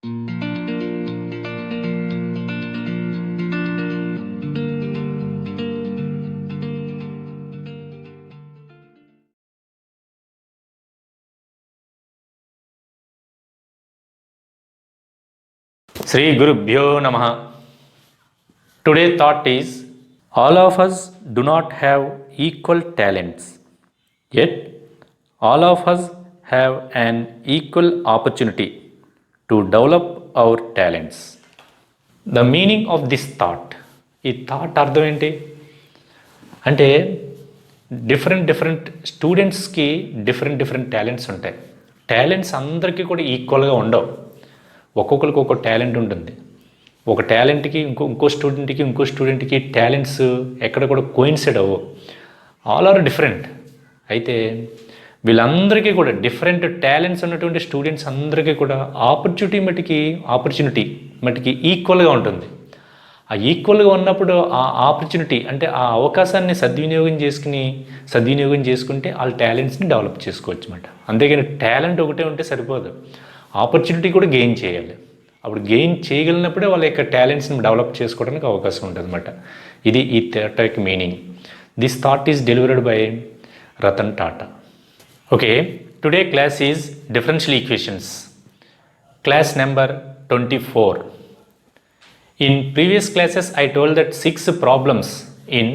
Sri Gurubhyo Namaha. Today's thought is, all of us do not have equal talents, yet all of us have an equal opportunity to develop our talents. The meaning of this thought, ఈ thought అర్థం ఏంటి అంటే different స్టూడెంట్స్కి different talents ఉంటాయి. Talents అందరికీ కూడా ఈక్వల్గా ఉండవు. ఒక్కొక్కరికి ఒక్కొక్క టాలెంట్ ఉంటుంది. ఒక టాలెంట్కి ఇంకో స్టూడెంట్కి టాలెంట్స్ ఎక్కడ కూడా కోయిన్సైడ్ అవ్వవు. All are different. అయితే వీళ్ళందరికీ కూడా డిఫరెంట్ టాలెంట్స్ ఉన్నటువంటి స్టూడెంట్స్ అందరికీ కూడా ఆపర్చునిటీ మటుకి ఈక్వల్గా ఉంటుంది. ఆ ఈక్వల్గా ఉన్నప్పుడు ఆ ఆపర్చునిటీ అంటే ఆ అవకాశాన్ని సద్వినియోగం చేసుకుంటే వాళ్ళ టాలెంట్స్ని డెవలప్ చేసుకోవచ్చు అన్నమాట. అంతేగాని టాలెంట్ ఒకటే ఉంటే సరిపోదు, ఆపర్చునిటీ కూడా గెయిన్ చేయాలి. అప్పుడు గెయిన్ చేయగలిగినప్పుడే వాళ్ళ యొక్క టాలెంట్స్ని డెవలప్ చేసుకోవడానికి అవకాశం ఉంటుంది అన్నమాట. ఇది ఈ థాట్ యొక్క meaning. This thought is delivered by Ratan Tata. Okay, today class is differential equations, class number 24. In previous classes, I told that 6 problems in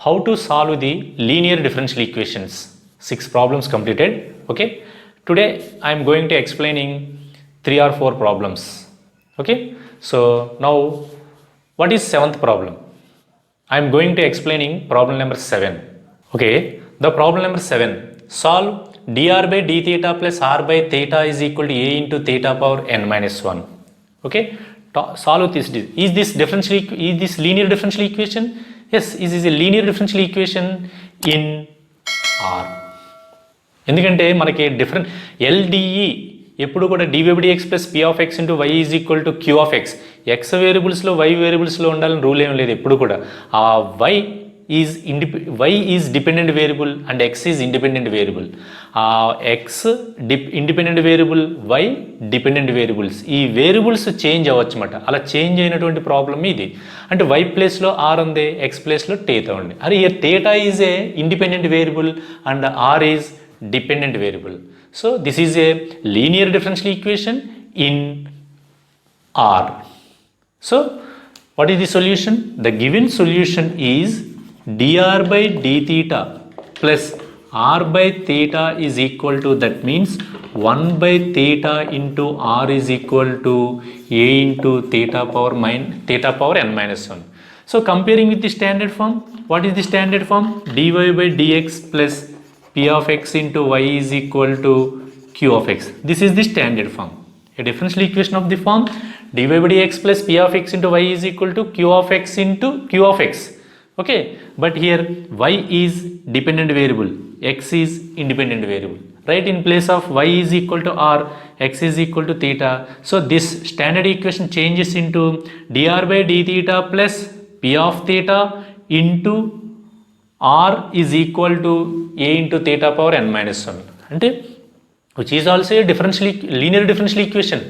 how to solve the linear differential equations. 6 problems completed. Okay. Today, I am going to explaining 3 or 4 problems. Okay. So now, what is 7th problem? I am going to explaining problem number 7. Okay. The problem number 7. Solve dr by d theta plus r by theta is equal to a into theta power n minus 1. Okay. Solve this. Is this linear differential equation? Yes, this is a linear differential equation in R. ఎందుకంటే మనకి different LDE ఎప్పుడు కూడా dv/dx plus p of x into y is equal to q of x. x వేరియబుల్స్లో y వేరియబుల్స్లో ఉండాలని rule ఏం లేదు. ఎప్పుడు కూడా ఆ y is dependent variable and x is independent variable. ఆ x independent variable, y dependent variables. ఈ వేరియబుల్స్ చేంజ్ అవ్వచ్చు అన్నమాట. అలా చేంజ్ అయినటువంటి ప్రాబ్లమ్ ఇది. అంటే y ప్లేస్లో r ఉంది, x ప్లేస్లో theta ఉంది. అరే year theta is a independent variable and r is dependent variable. So this is a linear differential equation in R. So what is the solution? The given solution is dr by d theta plus r by theta is equal to, that means 1 by theta into r is equal to a into theta power n minus 1. So comparing with the standard form, what is the standard form? dy by dx plus p of x into y is equal to q of x. This is the standard form. A differential equation of the form dy by dx plus p of x into y is equal to q of x into q of x. Okay, but here y is dependent variable, x is independent variable, right? In place of y is equal to r, x is equal to theta. So this standard equation changes into dr by d theta plus p of theta into r is equal to a into theta power n minus 1. అంటే which is also a linear differential equation,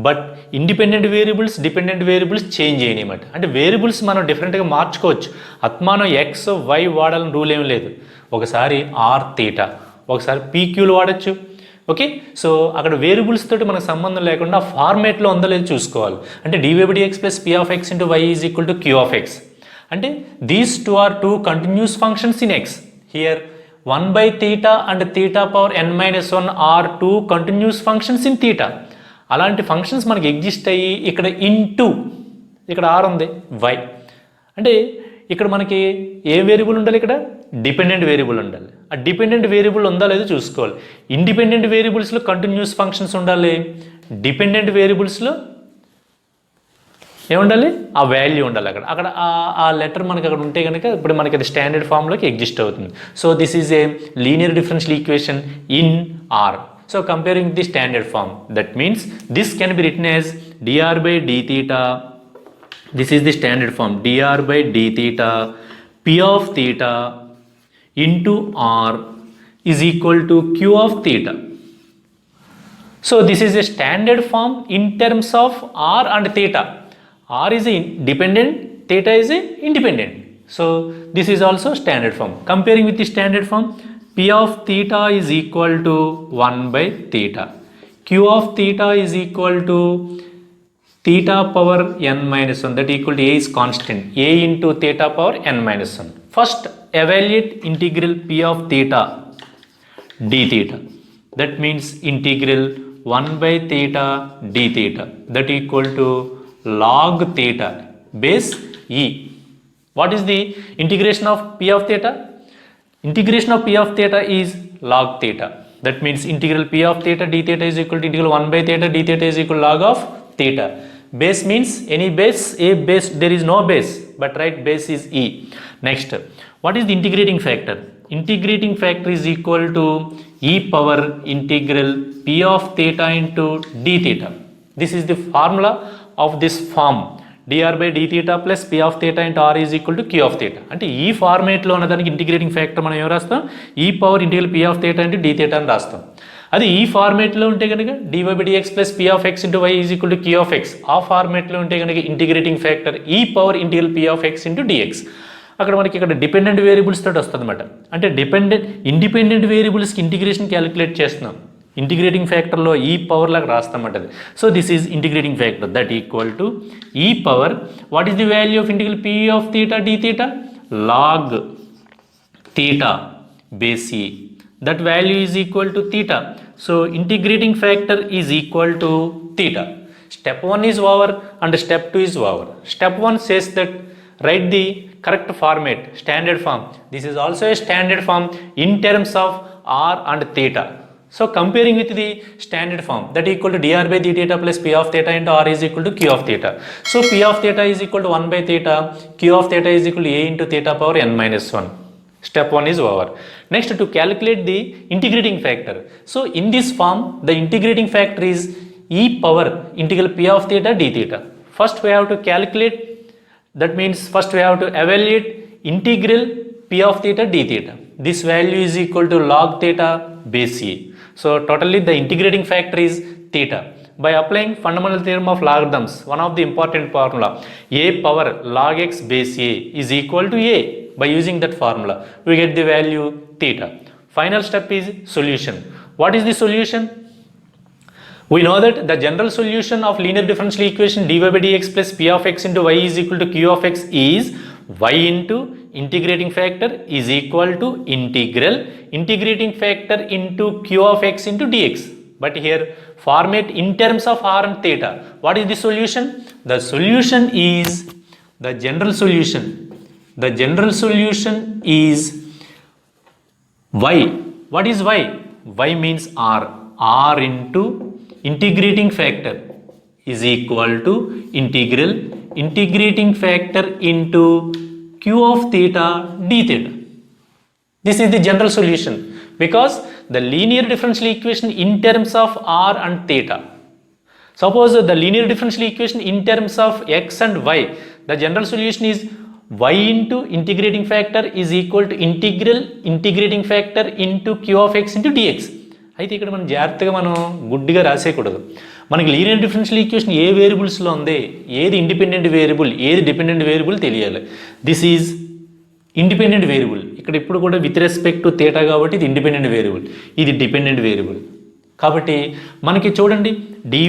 but dependent variables change చేయనమాట. అంటే variables మనం డిఫరెంట్గా మార్చుకోవచ్చు. అత్మానం x y వాడాలని rule ఏం లేదు. ఒకసారి ఆర్ థీటా, ఒకసారి పీక్యూలు వాడచ్చు. ఓకే, సో అక్కడ వేరియబుల్స్ తోటి మనకు సంబంధం లేకుండా ఫార్మేట్లో ఉందో లేదో చూసుకోవాలి. అంటే dv/dx plus p of x into y is equal to q of x. అంటే these two are two continuous functions in x. Here 1 by theta and theta power n minus 1 are two continuous functions in theta. అలాంటి functions మనకి exist అయ్యి ఇక్కడ ఇక్కడ are ఉంది, why. అంటే ఇక్కడ మనకి ఏ వేరియబుల్ ఉండాలి? ఇక్కడ డిపెండెంట్ వేరియబుల్ ఉండాలి. ఆ డిపెండెంట్ వేరియబుల్ ఉందా లేదో చూసుకోవాలి. ఇండిపెండెంట్ వేరియబుల్స్లో కంటిన్యూస్ ఫంక్షన్స్ ఉండాలి, డిపెండెంట్ వేరియబుల్స్లో ఏముండాలి? ఆ వాల్యూ ఉండాలి. అక్కడ ఆ లెటర్ మనకి అక్కడ ఉంటే కనుక ఇప్పుడు మనకి అది స్టాండర్డ్ ఫామ్లోకి ఎగ్జిస్ట్ అవుతుంది. So this is a linear differential equation in r. So comparing the standard form, that means this can be written as dr by d theta. This is the standard form, dr by d theta p of theta into r is equal to q of theta. So this is a standard form in terms of r and theta. R is a dependent, theta is a independent. So this is also standard form. Comparing with the standard form, P of theta is equal to 1 by theta. Q of theta is equal to theta power n minus 1, that equal to a is constant, a into theta power n minus 1. First evaluate integral P of theta d theta. That means integral 1 by theta d theta, that equal to log theta base e. What is the integration of P of theta? Integration of P of theta is log theta. That means integral P of theta d theta is equal to integral 1 by theta d theta is equal to log of theta. Base means any base, a base, there is no base, but right, base is e. Next, what is the integrating factor? Integrating factor is equal to e power integral P of theta into d theta. This is the formula of this form, dr by d theta plus P of theta into r is equal to Q of theta. అంటే ఈ ఫార్మేట్లో ఉన్నదానికి integrating factor మనం ఏం రాస్తాం, ఈ power integral P of theta into d theta అని రాస్తాం. అది ఈ ఫార్మేట్లో ఉంటే కనుక dy by dx plus P of x into y is equal to Q of x. ఆ ఫార్మేట్లో ఉంటే కనుక ఇంటిగ్రేటింగ్ ఫ్యాక్టర్ ఈ power integral P of x into dx. అక్కడ మనకి ఇక్కడ డిపెండెంట్ వేరియబుల్స్ తోటి వస్తుంది అనమాట. అంటే ఇండిపెండెంట్ వేరియబుల్స్కి ఇంటిగ్రేషన్ క్యాలిక్యులేట్ చేస్తున్నాం. ఇంటిగ్రేటింగ్ ఫ్యాక్టర్లో ఈ పవర్ లాగా రాస్తామంటది. So this is integrating factor, that equal to e power, what is the value of integral P of theta d theta? Log theta base e. That value is equal to theta. So integrating factor is equal to theta. Step 1 is over and step 2 is over. Step 1 says that write the correct format, standard form. This is also a standard form in terms of r and theta. So comparing with the standard form, that equal to dr by d theta plus P of theta into r is equal to Q of theta. So P of theta is equal to 1 by theta, Q of theta is equal to a into theta power n minus 1. Step 1 is over. Next, to calculate the integrating factor. So in this form, the integrating factor is e power integral P of theta d theta. First we have to calculate, that means first we have to evaluate integral P of theta d theta. This value is equal to log theta base e. So totally the integrating factor is theta. By applying fundamental theorem of logarithms, one of the important formula, a power log x base a is equal to a. By using that formula, we get the value theta. Final step is solution. What is the solution? We know that the general solution of linear differential equation dy by dx plus P of x into y is equal to Q of x is y into integrating factor is equal to integrating factor into Q of x into dx. But here format in terms of r and theta. What is the solution? The solution is the general solution. The general solution is y. What is y? Y means r. R into integrating factor is equal to integrating factor into Q of theta d theta. This is the general solution because the linear differential equation in terms of r and theta. Suppose the linear differential equation in terms of x and y, the general solution is y into integrating factor is equal to integrating factor into Q of x into dx. అయితే ఇక్కడ మనం జాగ్రత్తగా మనం గుడ్డిగా రాసేయకూడదు. మనకి linear differential equation ఏ వేరియబుల్స్లో ఉంది, ఏది ఇండిపెండెంట్ వేరియబుల్, ఏది డిపెండెంట్ వేరియబుల్ తెలియాలి. This is independent variable. ఇక్కడ ఇప్పుడు కూడా విత్ రెస్పెక్ట్ టు థీటా కాబట్టి ఇది ఇండిపెండెంట్ వేరియబుల్, ఇది డిపెండెంట్ వేరియబుల్. కాబట్టి మనకి చూడండి dy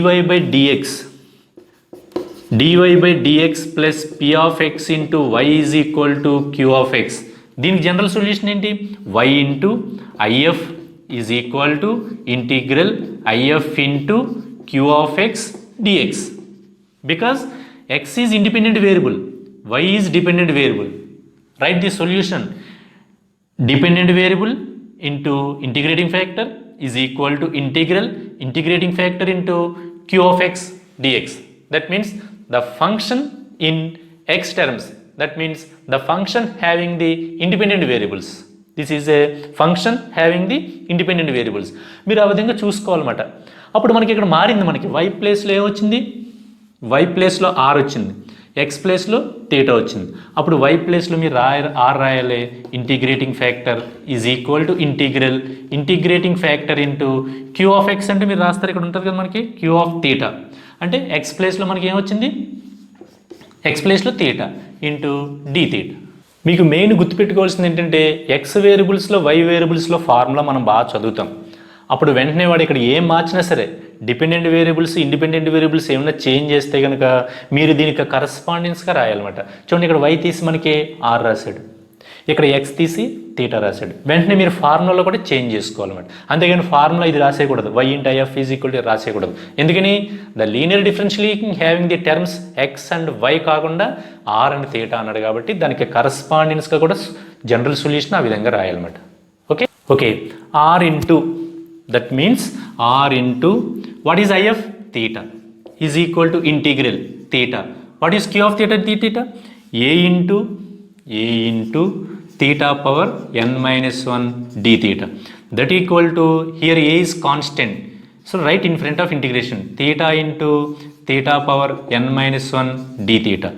by dx plus P of x into y is equal to Q of x. దీనికి జనరల్ సొల్యూషన్ ఏంటి? y into if is equal to integral if into Q of x dx. Because x is independent variable, y is dependent variable. Write the solution. Dependent variable into integrating factor is equal to integrating factor into Q of x dx. That means the function in x terms, that means the function having the independent variables. This is a function having the independent variables. మీరు ఆ విధంగా చూసుకోవాలన్నమాట. అప్పుడు మనకి ఇక్కడ మారింది, మనకి y ప్లేస్లో ఏమొచ్చింది, y ప్లేస్లో r వచ్చింది, ఎక్స్ ప్లేస్లో థీటా వచ్చింది. అప్పుడు వై ప్లేస్లో మీరు ఆర్ రాయాలి. Integrating factor is equal to integrating factor into queue of x అంటే మీరు రాస్తారు, ఇక్కడ ఉంటుంది కదా మనకి క్యూ ఆఫ్ థీటా. అంటే ఎక్స్ ప్లేస్లో మనకి ఏమొచ్చింది, ఎక్స్ ప్లేస్లో థీటా ఇంటూ డి థీటా. మీకు మెయిన్ గుర్తుపెట్టుకోవాల్సింది ఏంటంటే ఎక్స్ వేరియబుల్స్లో వై వేరియబుల్స్లో ఫార్ములా మనం బాగా చదువుతాం. అప్పుడు వెంటనే వాడు ఇక్కడ ఏం మార్చినా సరే డిపెండెంట్ వేరియబుల్స్ ఇండిపెండెంట్ వేరియబుల్స్ ఏమైనా చేంజ్ చేస్తే కనుక మీరు దీనికి కరస్పాండెన్స్గా రాయాలన్నమాట. చూడండి, ఇక్కడ వై తీసి మనకి ఆర్ రాశాడు, ఇక్కడ ఎక్స్ తీసి థీటా రాశాడు. వెంటనే మీరు ఫార్ములాలో కూడా చేంజ్ చేసుకోవాలన్నమాట. అంతేగాని ఫార్ములా ఇది రాసేయకూడదు, y into IF is equal to రాసేయకూడదు. ఎందుకని the linear differential equation having the terms x and y కాకుండా ఆర్ అండ్ థీటా అన్నాడు కాబట్టి దానికి కరస్పాండెన్స్గా కూడా జనరల్ సొల్యూషన్ ఆ విధంగా రాయాలన్నమాట. Okay r into that means r into what is if theta is equal to integral theta. What is q of theta d theta? a into theta power n minus 1 d theta. That equal to, here a is constant, so right in front of integration, theta into theta power n minus 1 d theta.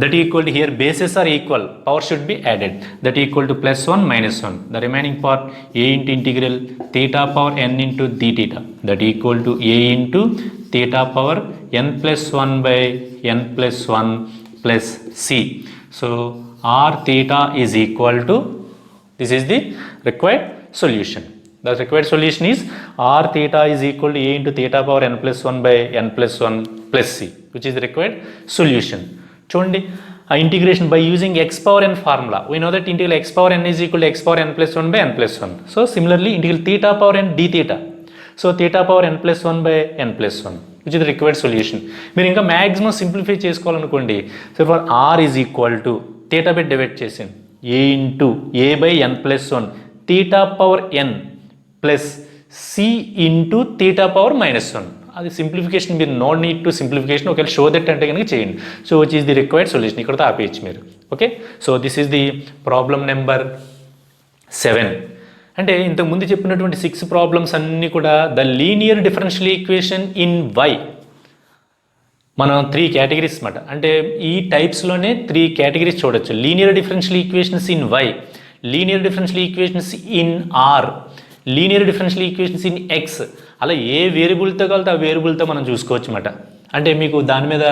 That equal to, here bases are equal, power should be added, that equal to plus 1 minus 1. The remaining part a into integral theta power n into d theta, that equal to a into theta power n plus 1 by n plus 1 plus c. So r theta is equal to, this is the required solution. The required solution is r theta is equal to a into theta power n plus 1 by n plus 1 plus c, which is the required solution. చూడండి, ఆ integration by using x power n formula, we know that integral x power n is equal to x power n plus 1 by n plus 1. So similarly integral theta power n d theta, so theta power n plus 1 by n plus 1, which is the required solution. మీరు ఇంకా maximum simplify చేసుకోవాలనుకోండి, so for r is equal to theta by divide చేసాను a into A by n plus 1 theta power n plus c into theta power minus 1. అది simplification, మీరు no need to simplification, ఒకవేళ show that అంటే కనుక చేయండి. So which is the required solution, ఇక్కడతో ఆపేయచ్చు మీరు. Okay, so this is the problem number 7. అంటే ఇంతకుముందు చెప్పినటువంటి 6 ప్రాబ్లమ్స్ అన్నీ కూడా the linear differential equation in y. మనం 3 కేటగిరీస్ అన్నమాట, అంటే ఈ టైప్స్లోనే 3 కేటగిరీస్ చూడొచ్చు. Linear differential equations in y, linear differential equations in r, linear differential equations in x. అలా ఏ వేరియబుల్తో కలితే ఆ వేరియబుల్తో మనం చూసుకోవచ్చు అన్నమాట. అంటే మీకు దాని మీద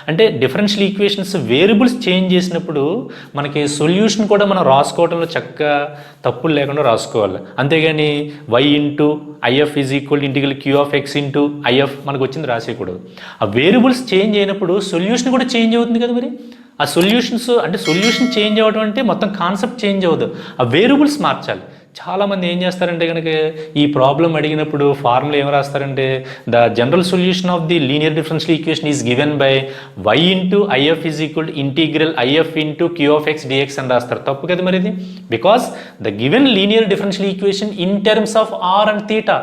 అంటే డిఫరెన్షియల్ ఈక్వేషన్స్ వేరియబుల్స్ చేంజ్ చేసినప్పుడు మనకి సొల్యూషన్ కూడా మనం రాసుకోవడంలో చక్కగా తప్పులు లేకుండా రాసుకోవాలి. అంతేగాని y into IF is equal integral q of x into IF మనకు వచ్చింది రాసేయకూడదు. ఆ వేరియబుల్స్ చేంజ్ అయినప్పుడు సొల్యూషన్ కూడా చేంజ్ అవుతుంది కదా. మరి ఆ సొల్యూషన్స్ అంటే సొల్యూషన్ చేంజ్ అవ్వడం అంటే మొత్తం కాన్సెప్ట్ చేంజ్ అవ్వదు, ఆ వేరియబుల్స్ మార్చాలి. చాలామంది ఏం చేస్తారంటే కనుక ఈ ప్రాబ్లం అడిగినప్పుడు ఫార్ములా ఏం రాస్తారంటే the general solution of the linear differential equation is given by y into IF is equal to integral IF into queue of x dx అని రాస్తారు. తప్పు కదా మరి ఇది. Because the given linear differential equation in terms of r and theta,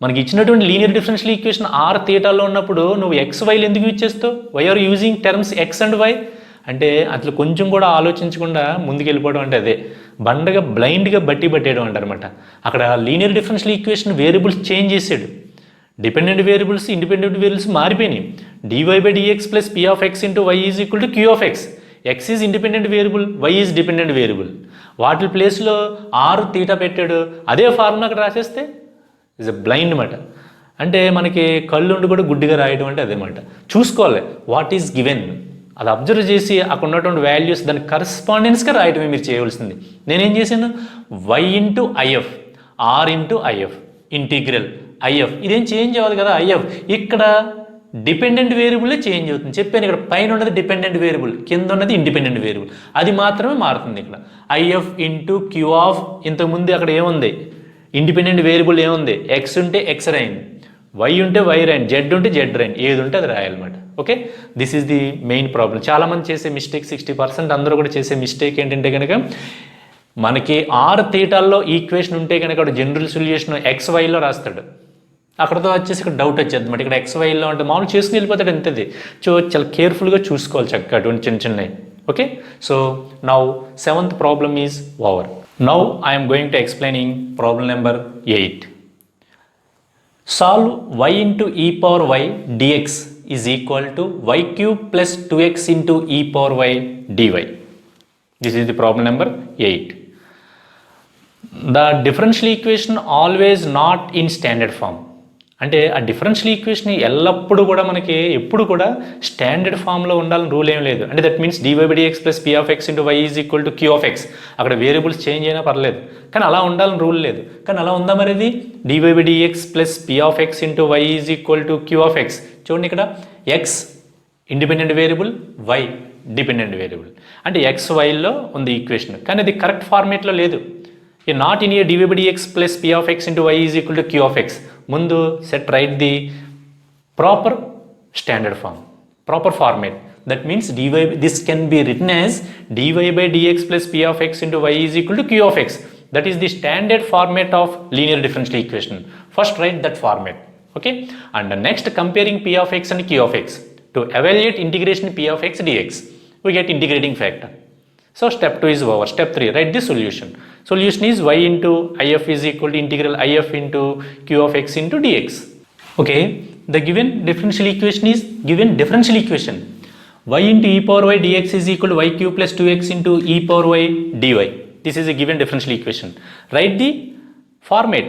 మనకి ఇచ్చినటువంటి linear differential equation r థీటాలో ఉన్నప్పుడు నువ్వు ఎక్స్ వైలు ఎందుకు యూజ్ చేస్తావు? Why are using terms x and y అంటే అట్లా కొంచెం కూడా ఆలోచించకుండా ముందుకు వెళ్ళిపోవడం అంటే అదే బండగా బ్లైండ్గా పట్టేయడం అంటారనమాట. అక్కడ linear differential equation variables change చేసాడు, డిపెండెంట్ వేరియబుల్స్ ఇండిపెండెంట్ వేరియబుల్స్ మారిపోయినాయి. Dy by dx plus p of x into y is equal to q of x. X is independent variable, y is dependent variable. వాటి ప్లేస్లో are theta పెట్టాడు, అదే formula అక్కడ రాసేస్తే is a blind అనమాట. అంటే మనకి కళ్ళుండి కూడా గుడ్డిగా రాయడం అంటే అదేమాట. చూసుకోవాలి వాట్ ఈజ్ గివెన్, అది అబ్జర్వ్ చేసి అక్కడ ఉన్నటువంటి వాల్యూస్ దాని కరస్పాండెన్స్గా రాయటమే మీరు చేయవలసింది. నేనేం చేశాను y into IF, r into IF, integral IF, ఇదేం చేంజ్ అవ్వదు కదా. ఐఎఫ్ ఇక్కడ డిపెండెంట్ వేరియబుల్లే చేంజ్ అవుతుంది చెప్పాను. ఇక్కడ పైన ఉన్నది డిపెండెంట్ వేరియబుల్, కింద ఉన్నది ఇండిపెండెంట్ వేరియబుల్, అది మాత్రమే మారుతుంది. ఇక్కడ ఐఎఫ్ ఇంటూ క్యూ ఆఫ్, ఇంతకుముందు అక్కడ ఏముంది ఇండిపెండెంట్ వేరియబుల్ ఏముంది, ఎక్స్ ఉంటే ఎక్స్ రాయింది, వై ఉంటే వై రాయండి, జెడ్ ఉంటే జెడ్ రాయండి, ఏది ఉంటే అది రాయాలన్నమాట. Okay, this is the main problem. చాలామంది చేసే మిస్టేక్ 60% అందరూ కూడా చేసే మిస్టేక్ ఏంటంటే కనుక మనకి ఆర్ థీటాల్లో ఈక్వేషన్ ఉంటే కనుక జనరల్ సొల్యూషన్ ఎక్స్ వైలో రాస్తాడు, అక్కడతో వచ్చేసి ఇక్కడ డౌట్ వచ్చేది అనమాట. ఇక్కడ ఎక్స్ వైలో అంటే మామూలు చేసుకుని వెళ్ళిపోతాడు ఎంతది. సో చాలా కేర్ఫుల్గా చూసుకోవాలి చక్కగా అటువంటి చిన్న చిన్నవి. Okay, so now 7th problem is over. Now I'm going to explaining problem number 8. Solve y into e power y dx is equal to y cube plus 2x into e power y dy. This is the problem number 8. The differential equation always not in standard form. అంటే ఆ differential equation ఎల్లప్పుడూ కూడా మనకి ఎప్పుడు కూడా standard ఫామ్లో ఉండాలని rule ఏం లేదు. అంటే that means dydx plus p of x into y is equal to q of x. అక్కడ వేరియబుల్స్ చేంజ్ అయినా పర్లేదు, కానీ అలా ఉండాలని రూల్ లేదు. కానీ అలా ఉందా మరి ఇది dydx plus p of x into y is equal to q of x. చూడండి ఇక్కడ x independent variable, y dependent variable. అంటే ఎక్స్ వైలో ఉంది ఈక్వేషన్, కానీ అది కరెక్ట్ ఫార్మేట్లో లేదు. Not in a dydx plus p of x into y is equal to q of x. ముందు set right the proper standard form, proper format. That means this can be written as dy by dx plus p of x into y is equal to q of x. That is the standard format of linear differential equation. First write that format. Okay, and next comparing p of x and q of x to evaluate integration p of x dx, we get integrating factor. So step 2 is over. Step 3, write the solution. Solution is y into if is equal to integral if into q of x into dx. Okay, the given differential equation is given differential equation. Y into e power y dx is equal to y cube plus 2x into e power y dy. This is a given differential equation. Write the format,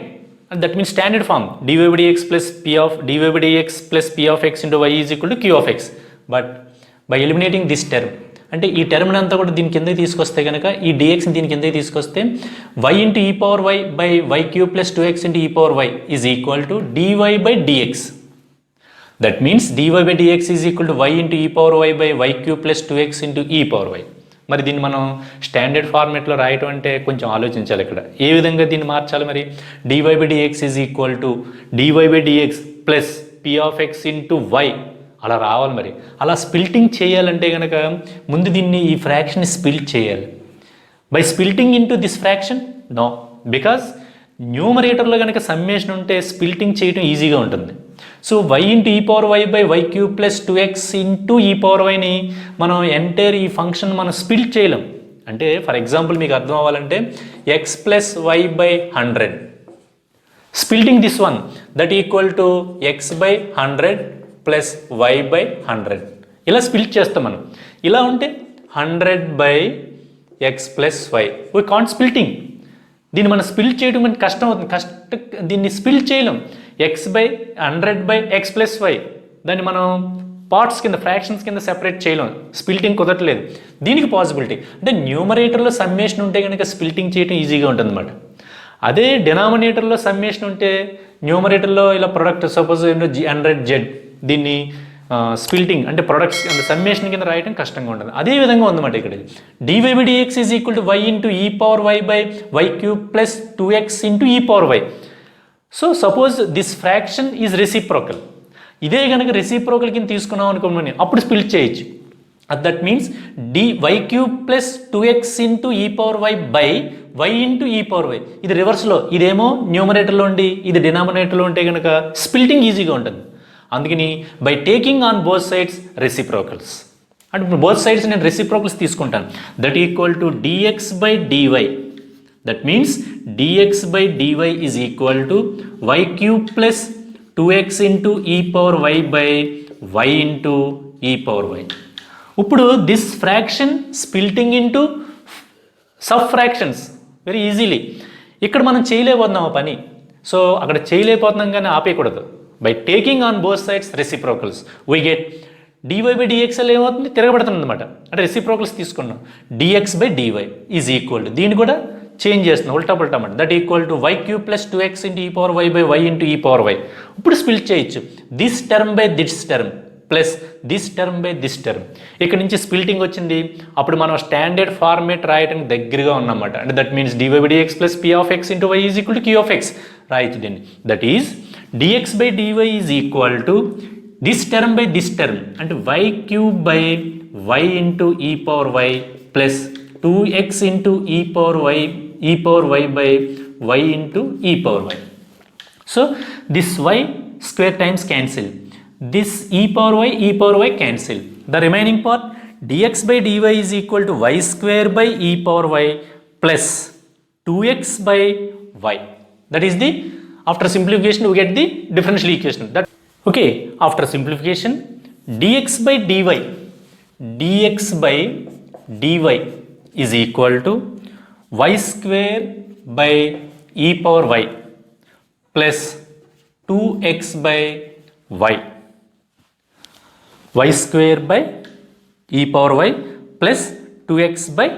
and that means standard form. dy by dx plus p of x into y is equal to q of x. But by eliminating this term, అంటే ఈ term అంతా కూడా దీని కిందకి తీసుకొస్తే కనుక ఈ dxని దీని కిందకి తీసుకొస్తే y into e power y by y cube plus 2x into e power y is equal to dy by dx. That means dy by dx is equal to y into e power y by y cube plus 2x into e power y. మరి దీన్ని మనం standard ఫార్మేట్లో రాయటం అంటే కొంచెం ఆలోచించాలి. ఇక్కడ ఏ విధంగా దీన్ని మార్చాలి? మరి dy by dx is equal to dy by dx plus p of x into y అలా రావాలి. మరి అలా స్ప్లిటింగ్ చేయాలంటే కనుక ముందు దీన్ని ఈ ఫ్రాక్షన్ స్ప్లిట్ చేయాలి. By splitting into this fraction no, because న్యూమరేటర్లో కనుక సమ్మేషన్ ఉంటే స్ప్లిటింగ్ చేయడం ఈజీగా ఉంటుంది. So y into e power y by y cube plus 2x into e power వైని మనం ఎంటైర్ ఈ ఫంక్షన్ మనం స్ప్లిట్ చేయలేం. అంటే ఫర్ ఎగ్జాంపుల్ మీకు అర్థం అవ్వాలంటే x plus y by 100 splitting this one that equal to x by 100 plus y by 100 ఇలా స్ప్లిట్ చేస్తాం మనం. ఇలా ఉంటే 100 by x plus y. We can't splitting. దీన్ని మనం స్ప్లిట్ చేయడం మనకి కష్టం అవుతుంది. దీన్ని స్ప్లిట్ చేయలేం. x by 100 by x plus y దాన్ని మనం పార్ట్స్ కింద ఫ్రాక్షన్స్ కింద సెపరేట్ చేయలేం. స్ప్లిటింగ్ కుదరట్లేదు. దీనికి పాసిబిలిటీ అంటే న్యూమరేటర్లో సమ్మేషన్ ఉంటే కనుక స్ప్లిటింగ్ చేయడం ఈజీగా ఉంటుంది అన్నమాట. అదే డినామినేటర్లో సమ్మేషన్ ఉంటే న్యూమరేటర్లో ఇలా ప్రొడక్ట్ సపోజ్ 100z దీన్ని స్ప్లిటింగ్ అంటే ప్రొడక్ట్స్ అంటే సమ్మేషన్ కింద రాయడం కష్టంగా ఉంటుంది. అదే విధంగా ఉందన్నమాట ఇక్కడ dy by dx is equal to y into e power y by y cube plus 2x into e power y. So suppose this fraction is reciprocal. ఇదే కనుక రెసిప్రోకల్ కింద తీసుకున్నాం అనుకోమని అప్పుడు స్ప్లిట్ చేయొచ్చు. That means y cube plus 2x into e power y by y into e power y. ఇది రివర్స్లో, ఇదేమో న్యూమరేటర్లో ఉండి ఇది డినామినేటర్లో ఉంటే కనుక స్ప్లిటింగ్ ఈజీగా ఉంటుంది. అందుకని by taking on both sides reciprocals అంటే ఇప్పుడు బోత్ సైడ్స్ నేను రెసిప్రోకల్స్ తీసుకుంటాను. That equal to dx by dy. That means dx by dy is equal to y cube plus 2x into e power y by y into e power y. ఇప్పుడు this fraction splitting into sub fractions very easily. ఇక్కడ మనం చేయలేకపోతున్నాం ఆ పని. So అక్కడ చేయలేకపోతున్నాం కానీ ఆపేయకూడదు. By taking on both sides reciprocals we get dy by dxl ఏమవుతుంది? తిరగబడుతుంది అనమాట. అంటే రెసిప్రోకల్స్ తీసుకున్నాం. dx by dy is equal to దీన్ని కూడా చేంజ్ చేస్తున్నాం ఉల్టా పుల్టా అన్నమాట. That equal to y cube plus 2x into e power y by y into e power y. ఇప్పుడు స్ప్లిట్ చేయొచ్చు. This term by this term plus this term by this term. ఇక్కడ నుంచి స్ప్లిటింగ్ వచ్చింది. అప్పుడు మనం స్టాండర్డ్ ఫార్మేట్ రాయడానికి దగ్గరగా ఉన్నమాట. అంటే that means dy by dx plus p of x into y is equal to q of x రాయొచ్చు దీన్ని. That is dx by dy is equal to this term by this term అంటే y cube by y into e power y plus 2x into e power y by y into e power y. So this y square times cancel. This e power y cancel. The remaining part dx by dy is equal to y square by e power y plus 2x by y. That is the, after simplification we get the differential equation. That okay, after simplification dx by dy is equal to y square by e power y plus 2x by y. Y square by e power y plus 2x by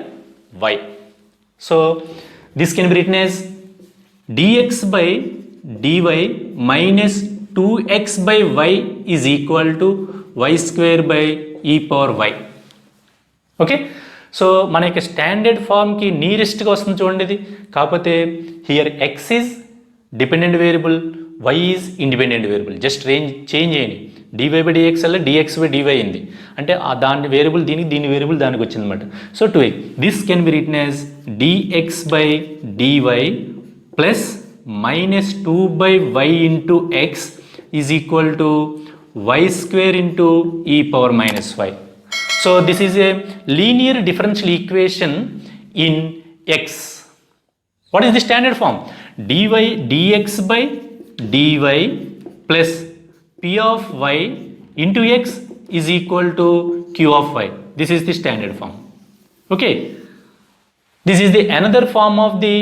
y. So this can be written as dx by dy minus 2x by y is equal to y square by e power y. Okay, so మన యొక్క standard ఫార్మ్కి నియరెస్ట్గా వస్తుంది చూడండి ఇది. కాకపోతే here x is dependent variable, y is independent variable. Just range change చేయండి. Dy by dx వల్ల డిఎక్స్ బై డివై అయింది అంటే దాని వేరియబుల్ దీనికి, దీని వేరియబుల్ దానికి వచ్చింది అనమాట. So to this can be written as dx by dy plus minus 2 by y into x is equal to y square into e power minus y. So this is a linear differential equation in x. What is the standard form? dy dx by dy plus p of y into x is equal to q of y. This is the standard form. Okay, this is the another form of the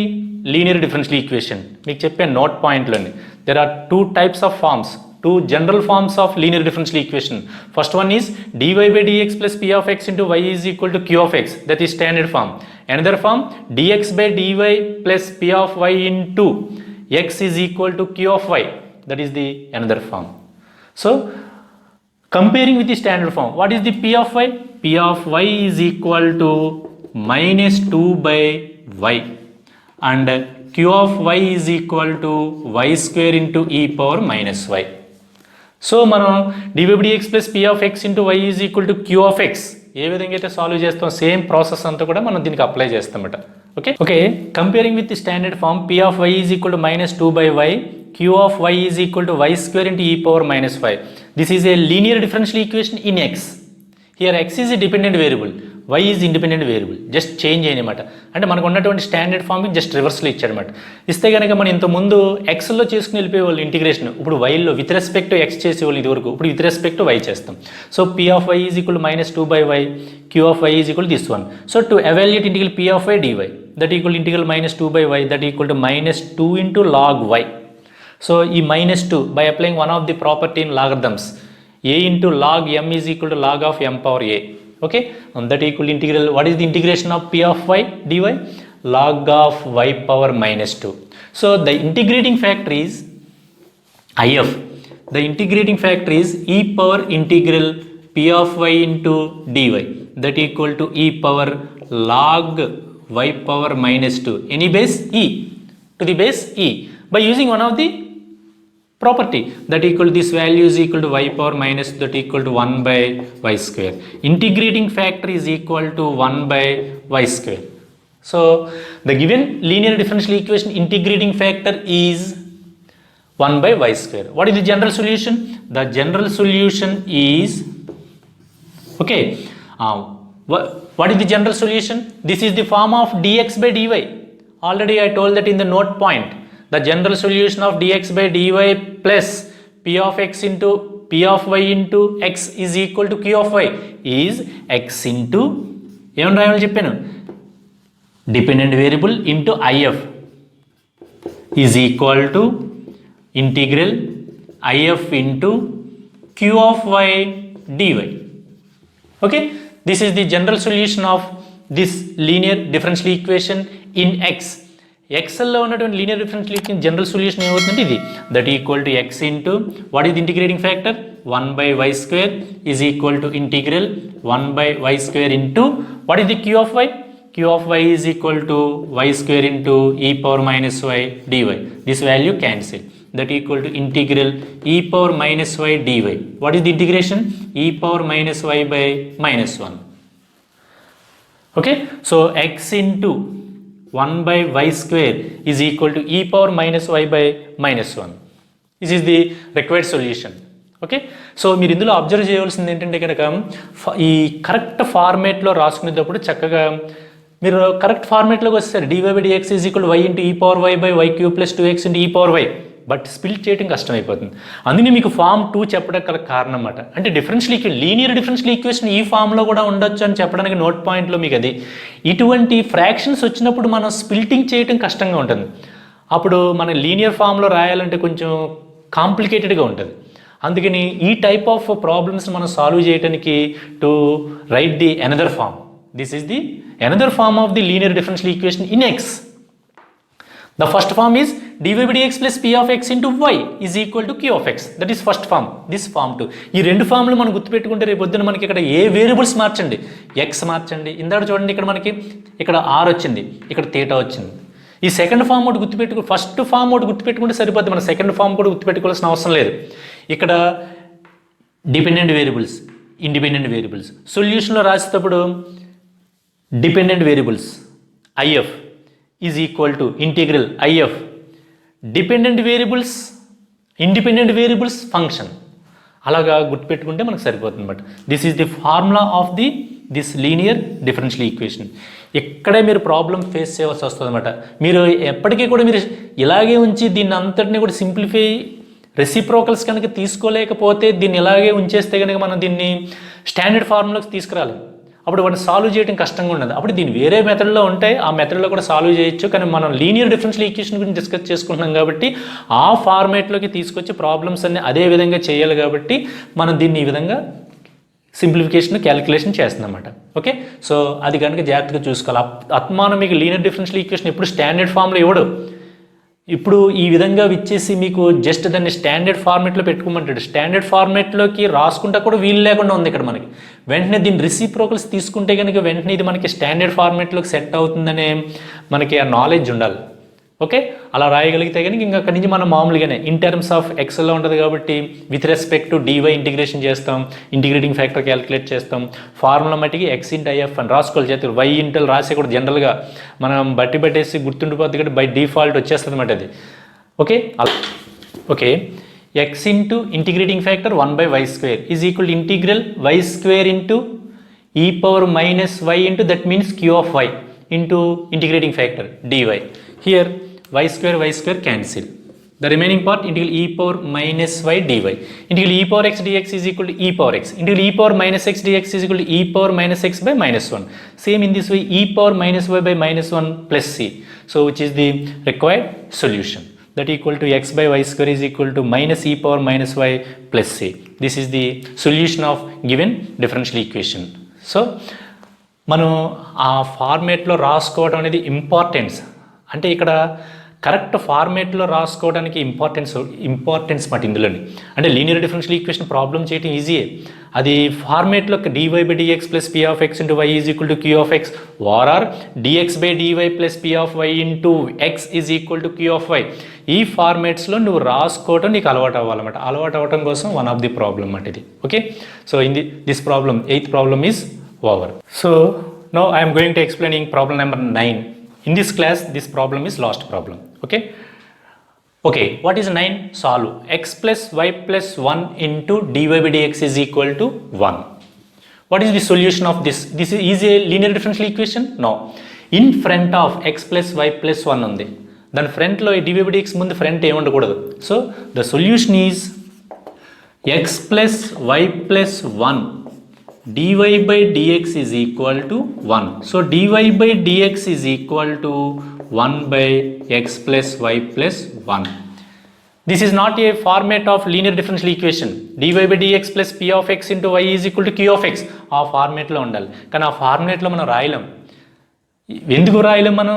linear differential equation. మీకు చెప్పే note పాయింట్లోని there are two types of forms, two general forms of linear differential equation. First one is dy by dx plus p of x into y is equal to q of x, that is standard form. Another form dx by dy plus p of y into x is equal to q of y, that is the another form. So comparing with the standard form, what is the p of y? P of y is equal to minus 2 by y and q of y is equal to y square into e power minus y. So మనం dy by dx plus p of x into y is equal to q of x ఏ విధంగా అయితే solve చేస్తాం same process అంతా కూడా మనం దీనికి apply చేస్తామట. Okay, comparing with the standard form p of y is equal to minus 2 by y, q of y is equal to y square into e power minus y. This is a linear differential equation in x. Here x is a dependent variable, y is independent variable. Just change చేయనమాట. అంటే మనకు ఉన్నటువంటి standard ఫామ్కి just రివర్స్లో ఇచ్చాడనమాట. ఇస్తే కనుక మనం ఇంతకుముందు ఎక్స్లో చేసుకుని వెళ్ళిపోయేవాళ్ళు ఇంటిగ్రేషన్, ఇప్పుడు వైలో విత్ రెస్పెక్ట్ టు ఎక్స్ చేసేవాళ్ళు ఇది వరకు, ఇప్పుడు విత్ రెస్పెక్ట్ టు వై చేస్తాం. So p of y is equal minus 2 by y, q of y is equal to this one. So to evaluate integral p of y dy, that equal integral minus 2 by y, that equal to minus 2 into log y. So ఈ minus 2 by applying one of the property in logarithms, a into log m is equal to log of m power a. Okay, and that equal integral, what is the integration of p of y dy? Log of y power minus 2. So the integrating factor is if. The integrating factor is e power integral p of y into dy, that equal to e power log y power minus 2, any base e to the base e, by using one of the property, that equal to this value is equal to y power minus, that equal to 1 by y square. Integrating factor is equal to 1 by y square. So the given linear differential equation integrating factor is 1 by y square. What is the general solution? The general solution is, okay, what is the general solution? This is the form of dx by dy. Already I told that in the note point. The general solution of dx by dy plus p of x into p of y into x is equal to q of y is x into ఏమని రాయాలో చెప్పాను, dependent variable into if is equal to integral if into q of y dy. Okay, this is the general solution of this linear differential equation in x. ఎక్సెల్లో ఉన్నటువంటి linear differential equation general solution ఏమవుతుందంటే ఇది, that equal to X into what is the integrating factor 1 by y square is equal to integral 1 by y square into what is the q of y? Q of y is equal to y square into e power minus y dy. This value cancel, that equal to integral e power minus y dy. What is the integration? E power minus y by minus 1. Okay, so x into 1 by y square is equal to e power minus y by minus 1. This is the required solution. Okay, so మీరు ఇందులో observe చేయవలసింది ఏంటంటే కనుక ఈ correct ఫార్మేట్లో రాసుకునేటప్పుడు చక్కగా మీరు correct ఫార్మేట్లోకి వస్తారు. dy by dx is equal to y into e power y by y cube plus 2x into e power y. But split చేయడం కష్టమైపోతుంది. అందుకే మీకు ఫామ్ 2 చెప్పడం గల కారణం అన్నమాట. అంటే లీనియర్ డిఫరెన్షియల్ ఈక్వేషన్ ఈ ఫామ్లో కూడా ఉండొచ్చు అని చెప్పడానికి నోట్ పాయింట్లో మీకు అది. ఇటువంటి ఫ్రాక్షన్స్ వచ్చినప్పుడు మనం స్ప్లిటింగ్ చేయడం కష్టంగా ఉంటుంది. అప్పుడు మన లీనియర్ ఫామ్లో రాయాలంటే కొంచెం కాంప్లికేటెడ్గా ఉంటుంది. అందుకని ఈ టైప్ ఆఫ్ ప్రాబ్లమ్స్ మనం సాల్వ్ చేయడానికి to write the another form. This is the another form of the linear differential equation in x. The first form is dy by dx plus p of x into y is equal to q of x. That is first form. This form 2. ఈ రెండు ఫామ్లు మనం గుర్తుపెట్టుకుంటే రేపు పొద్దున మనకి ఇక్కడ ఏ variables మార్చండి, x మార్చండి. ఇందాక చూడండి ఇక్కడ మనకి ఇక్కడ r వచ్చింది, ఇక్కడ θ వచ్చింది. ఈ సెకండ్ ఫామ్ ఒకటి గుర్తుపెట్టుకుంటే, ఫస్ట్ ఫామ్ ఒకటి గుర్తుపెట్టుకుంటే సరిపోద్ది. మన సెకండ్ ఫామ్ కూడా గుర్తుపెట్టుకోవాల్సిన అవసరం లేదు. ఇక్కడ డిపెండెంట్ వేరియబుల్స్, ఇండిపెండెంట్ వేరియబుల్స్. సొల్యూషన్లో రాసేటప్పుడు dependent variables if is equal to integral if dependent variables independent variables function. అలాగా గుర్తుపెట్టుకుంటే మనకు సరిపోతుంది అనమాట. This is the formula of this linear differential equation. ఇక్కడే మీరు ప్రాబ్లం ఫేస్ చేయవలసి వస్తుంది అనమాట. మీరు ఎప్పటికీ కూడా మీరు ఇలాగే ఉంచి దీన్ని అంతటిని కూడా సింప్లిఫై రెసిప్రోకల్స్ కనుక తీసుకోలేకపోతే, దీన్ని ఇలాగే ఉంచేస్తే కనుక మనం దీన్ని స్టాండర్డ్ ఫార్ములాకి తీసుకురాలి. అప్పుడు వాటిని సాల్వ్ చేయడం కష్టంగా ఉండదు. అప్పుడు దీన్ని వేరే మెథడ్లో ఉంటాయి, ఆ మెథడ్లో కూడా సాల్వ్ చేయొచ్చు. కానీ మనం లీనియర్ డిఫరెన్షియల్ ఈక్వేషన్ గురించి డిస్కస్ చేసుకుంటున్నాం కాబట్టి ఆ ఫార్మేట్లోకి తీసుకొచ్చి ప్రాబ్లమ్స్ అన్ని అదే విధంగా చేయాలి. కాబట్టి మనం దీన్ని ఈ విధంగా సింప్లిఫికేషన్ క్యాలిక్యులేషన్ చేస్తున్నాం అన్నమాట. ఓకే, సో అది కనుక జాగ్రత్తగా చూసుకోవాలి. అత్మానం మీకు లీనియర్ డిఫరెన్షియల్ ఈక్వేషన్ ఎప్పుడు స్టాండర్డ్ ఫామ్లో ఇవ్వడు. ఇప్పుడు ఈ విధంగా ఇచ్చేసి మీకు జస్ట్ దాన్ని స్టాండర్డ్ ఫార్మేట్లో పెట్టుకోమంటాడు. స్టాండర్డ్ ఫార్మేట్లోకి రాసుకుంటా కూడా వీలు లేకుండా ఉంది ఇక్కడ మనకి. వెంటనే దీన్ని రెసిప్రోకల్స్ తీసుకుంటే కనుక వెంటనే ఇది మనకి స్టాండర్డ్ ఫార్మేట్లోకి సెట్ అవుతుందనే మనకి ఆ నాలెడ్జ్ ఉండాలి. ఓకే, అలా రాయగలిగితే కనుక ఇంకా అక్కడి నుంచి మనం మామూలుగానే ఇన్ టర్మ్స్ ఆఫ్ ఎక్స్లో ఉంటుంది కాబట్టి with respect to dy integration చేస్తాం, ఇంటిగ్రేటింగ్ ఫ్యాక్టర్ క్యాలిక్యులేట్ చేస్తాం. ఫార్ములా మట్టికి ఎక్స్ ఇంటూ ఐఎఫ్ అని రాసుకోవాలి. చేతి వై ఇంటల్ రాసే కూడా జనరల్గా మనం బట్టేసి గుర్తుండిపోద్ది కాబట్టి బై డిఫాల్ట్ వచ్చేస్తుంది అన్నమాట అది. Okay okay X into integrating factor 1/y² is equal integral y² into e power minus y into that means q of y into integrating factor dy. Here y² cancel. The remaining part integral e power minus y dy. Integral e power x dx is equal to e power x. Integral e power minus x dx is equal to e power minus x by minus 1. Same in this way, e power minus y by minus 1 plus c. So which is the required solution. That equal to x by y² is equal to minus e power minus y plus c. This is the solution of given differential equation. So మనం ఆ ఫార్మేట్లో రాసుకోవడం అనేది importance. అంటే ఇక్కడ correct ఫార్మేట్లో రాసుకోవడానికి importance మాట ఇందులోని. అంటే లీనియర్ డిఫరెన్షియల్ ఈక్వేషన్ ప్రాబ్లం చేయడం ఈజీయే. అది ఫార్మేట్లో dy by dx plus p of x into y is equal to q of x or dx by dy plus p of y into x is equal to q of y. ఈ ఫార్మేట్స్లో నువ్వు రాసుకోవడం నీకు అలవాటు అవ్వాలన్నమాట. అలవాటు అవ్వడం కోసం one of the problem అన్నమాట ఇది. Okay, so in this problem 8th problem is over. So now I'm going to explaining problem number 9. In this class, this problem is last problem. Okay, what is 9? Solve x plus y plus 1 into dy by dx is equal to 1. What is the solution of this? This is a linear differential equation? No. In front of x plus y plus 1 ఉంది. దాని ఫ్రంట్లో dy by dx ముందు front ఏమి ఉండకూడదు. So the solution is x plus y plus 1 dy by dx is equal to 1. So dy by dx is equal to 1 by x plus y plus 1. This is not a format of linear differential equation. dy by dx plus p of x into y is equal to q of x. ఆ ఫార్మేట్లో ఉండాలి. కానీ ఆ ఫార్మేట్లో మనం రాయలేం. ఎందుకు రాయలేం మనం?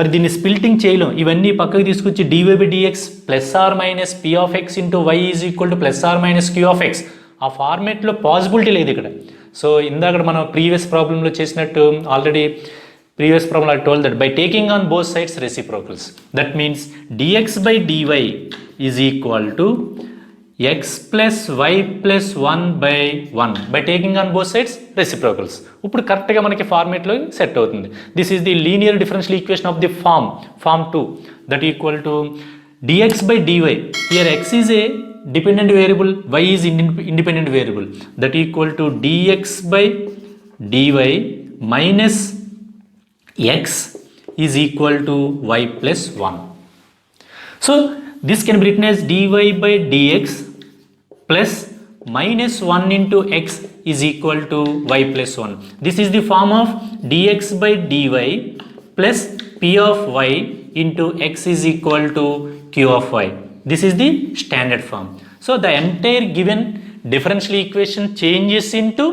మరి దీన్ని splitting చేయలేం. ఇవన్నీ పక్కకు తీసుకొచ్చి dy by dx plus r minus p of x into y is equal to plus r minus q of x. ఆ ఫార్మేట్లో పాసిబిలిటీ లేదు ఇక్కడ. సో ఇందాక మనం ప్రీవియస్ ప్రాబ్లంలో చేసినట్టు already previous problem I told that by taking on both sides reciprocals, that means dx by dy is equal to x plus y plus 1 by 1 by taking on both sides reciprocals. ఇప్పుడు కరెక్ట్గా మనకి ఫార్మేట్లో set అవుతుంది. This is the linear differential equation of the form 2 that equal to dx by dy. Here x is a dependent variable, y is independent variable, that equal to dx by dy minus x is equal to y plus 1. So this can be written as dy by dx plus minus 1 into x is equal to y plus 1. This is the form of dx by dy plus p of y into x is equal to q of y. This is the standard form. So the entire given differential equation changes into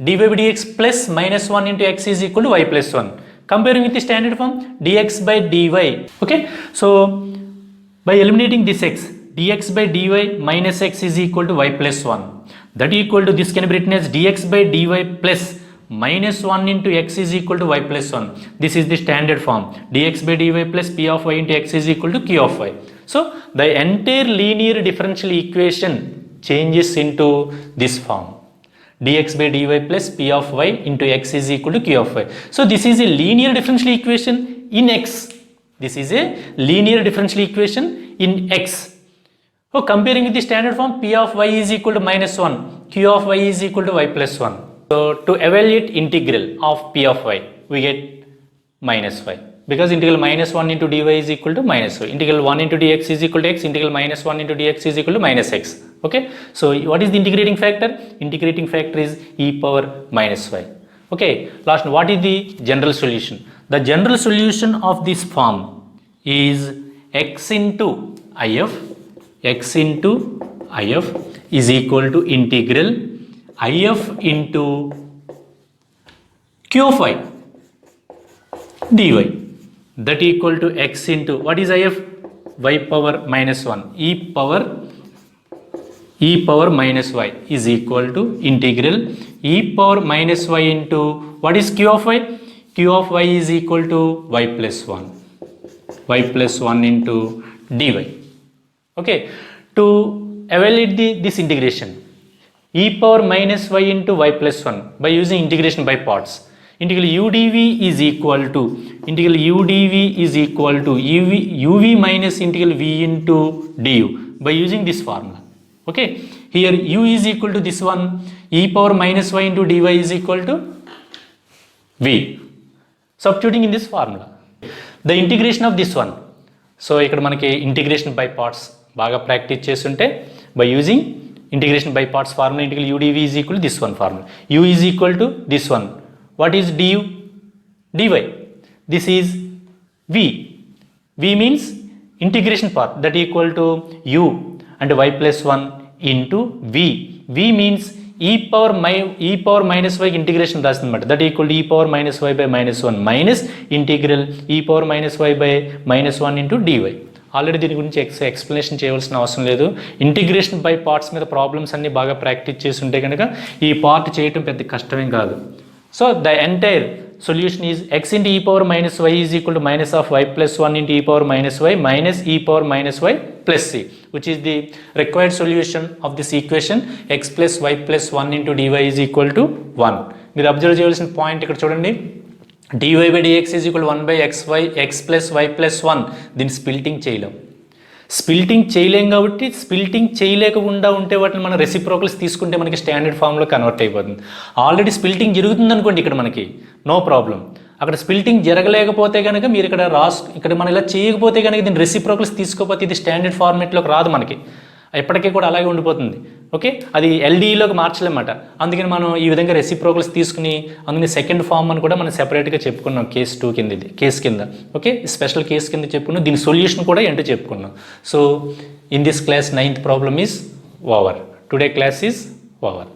dy by dx plus minus 1 into x is equal to y plus 1. Comparing with the standard form dx by dy. Okay, so by eliminating this x, dx by dy minus x is equal to y plus 1. That equal to, this can be written as dx by dy plus minus 1 into x is equal to y plus 1. This is the standard form. Dx by dy plus p of y into x is equal to q of y. So the entire linear differential equation changes into this form. Dx by dy plus p of y into x is equal to q of y. So this is a linear differential equation in x. This is a linear differential equation in x. So comparing with the standard form, p of y is equal to minus 1, q of y is equal to y plus 1. So to evaluate integral of p of y, we get minus y. Because integral minus 1 into dy is equal to minus y. Integral 1 into dx is equal to x. Integral minus 1 into dx is equal to minus x. Okay. So what is the integrating factor? Integrating factor is e power minus y. Okay. Last, what is the general solution? The general solution of this form is x into if is equal to integral if into q of y dy. That equal to x into, what is if? Y power minus 1, e power minus y is equal to integral e power minus y into, what is q of y? Q of y is equal to y plus 1 into dy. Okay, to evaluate this integration, e power minus y into y plus 1 by using integration by parts. Integral u dv is equal to uv minus integral v into du by using this formula. Okay, here u is equal to this one, e power minus y into dy is equal to v. Substituting in this formula, the integration of this one. So ఇక్కడ మనకి integration by parts బాగా practice చేస్తుంటే by using integration by parts formula, integral u dv is equal to this one formula. U is equal to this one. What is du? dy. This is v. V means integration part, that equal to u and y plus 1 into v. V means e power minus y integration రాస్తుందన్నమాట, that equal to e power minus y by minus 1 minus integral e power minus y by minus 1 into dy. Already దీని గురించి explanation చేయవలసిన అవసరం లేదు. Integration by parts మీద problems అన్ని బాగా practice చేసి ఉంటే కనుక ఈ పార్ట్ చేయటం పెద్ద కష్టమేం కాదు. So the entire solution is x into e power minus y is equal to minus of y plus 1 into e power minus y minus e power minus y plus c, which is the required solution of this equation. X plus y plus 1 into dy is equal to 1. మీరు observe చేయాల్సిన point ఇక్కడ చూడండి, dy by dx is equal to 1 by x plus y plus 1. దీన్ని splitting చేయలేం కాబట్టి splitting చేయలేకుండా ఉంటే వాటిని మనం రెసిప్రోకల్స్ తీసుకుంటే మనకి స్టాండర్డ్ ఫామ్లో కన్వర్ట్ అయిపోతుంది. ఆల్రెడీ స్ప్లిటింగ్ జరుగుతుంది అనుకోండి ఇక్కడ మనకి నో ప్రాబ్లం. అక్కడ స్ప్లిటింగ్ జరగలేకపోతే కనుక మీరు ఇక్కడ మనం ఇలా చేయకపోతే కనుక దీన్ని రెసిప్రోకల్స్ తీసుకోకపోతే ఇది స్టాండర్డ్ ఫార్మేట్లోకి రాదు, మనకి ఎప్పటికీ కూడా అలాగే ఉండిపోతుంది. ఓకే, అది ఎల్డీలోకి మార్చలేమాట. అందుకని మనం ఈ విధంగా రెసిప్రోకల్స్ తీసుకుని అందుకని సెకండ్ ఫార్మ్ అని కూడా మనం సెపరేట్గా చెప్పుకున్నాం కేస్ 2 కింద, ఇది కేస్ కింద. ఓకే, స్పెషల్ కేస్ కింద చెప్పుకున్నాం, దీని సొల్యూషన్ కూడా ఏంటో చెప్పుకున్నాం. So in this class 9th problem is over. Today class is over.